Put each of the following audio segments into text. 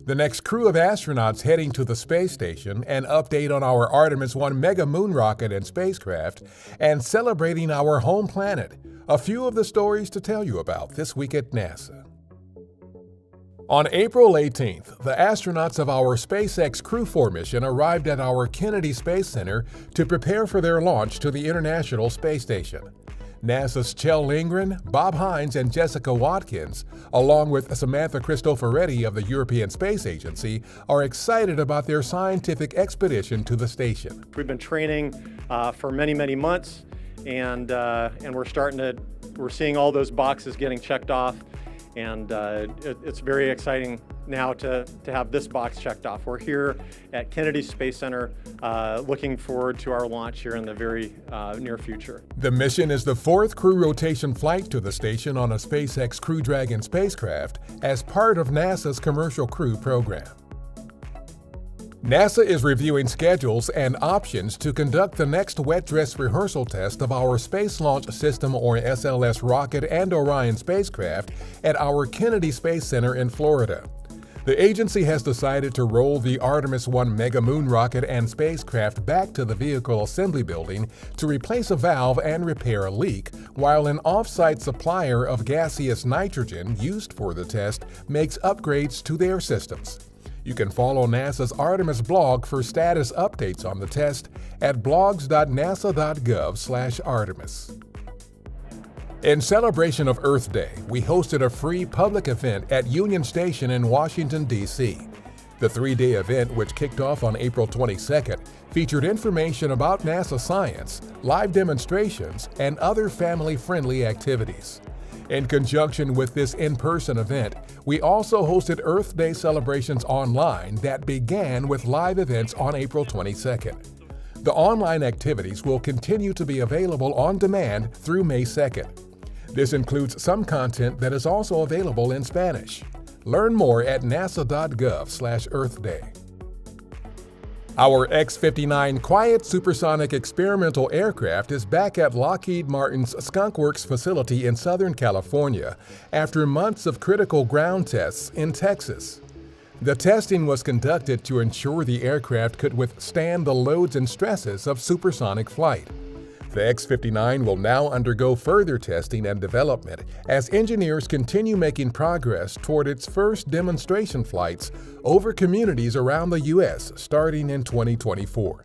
The next crew of astronauts heading to the space station, an update on our Artemis 1 mega moon rocket and spacecraft, and celebrating our home planet. A few of the stories to tell you about this week at NASA. On April 18th, the astronauts of our SpaceX Crew-4 mission arrived at our Kennedy Space Center to prepare for their launch to the International Space Station. NASA's Kjell Lindgren, Bob Hines, and Jessica Watkins, along with Samantha Cristoforetti of the European Space Agency, are excited about their scientific expedition to the station. We've been training for many months, and we're seeing all those boxes getting checked off, and it's very exciting now to have this box checked off. We're here at Kennedy Space Center looking forward to our launch here in the very near future. The mission is the fourth crew rotation flight to the station on a SpaceX Crew Dragon spacecraft as part of NASA's Commercial Crew program. NASA is reviewing schedules and options to conduct the next wet dress rehearsal test of our Space Launch System or SLS rocket and Orion spacecraft at our Kennedy Space Center in Florida. The agency has decided to roll the Artemis 1 mega moon rocket and spacecraft back to the vehicle assembly building to replace a valve and repair a leak, while an off-site supplier of gaseous nitrogen used for the test makes upgrades to their systems. You can follow NASA's Artemis blog for status updates on the test at blogs.nasa.gov/Artemis. In celebration of Earth Day, we hosted a free public event at Union Station in Washington, D.C. The three-day event, which kicked off on April 22nd, featured information about NASA science, live demonstrations, and other family-friendly activities. In conjunction with this in-person event, we also hosted Earth Day celebrations online that began with live events on April 22nd. The online activities will continue to be available on demand through May 2nd. This includes some content that is also available in Spanish. Learn more at nasa.gov/Earth-Day. Our X-59 quiet supersonic experimental aircraft is back at Lockheed Martin's Skunk Works facility in Southern California after months of critical ground tests in Texas. The testing was conducted to ensure the aircraft could withstand the loads and stresses of supersonic flight. The X-59 will now undergo further testing and development as engineers continue making progress toward its first demonstration flights over communities around the U.S. starting in 2024.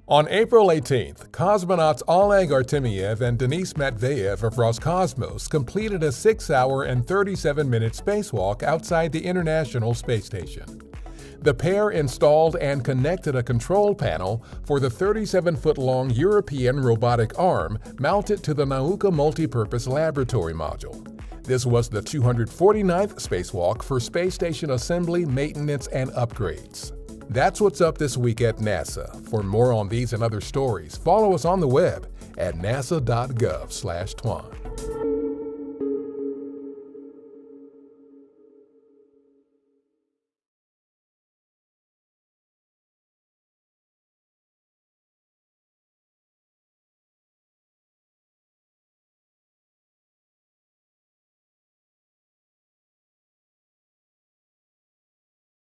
On April 18th, cosmonauts Oleg Artemyev and Denis Matveyev of Roscosmos completed a 6-hour and 37-minute spacewalk outside the International Space Station. The pair installed and connected a control panel for the 37-foot-long European robotic arm mounted to the Nauka Multipurpose Laboratory module. This was the 249th spacewalk for space station assembly, maintenance, and upgrades. That's what's up this week at NASA. For more on these and other stories, follow us on the web at nasa.gov/Twan.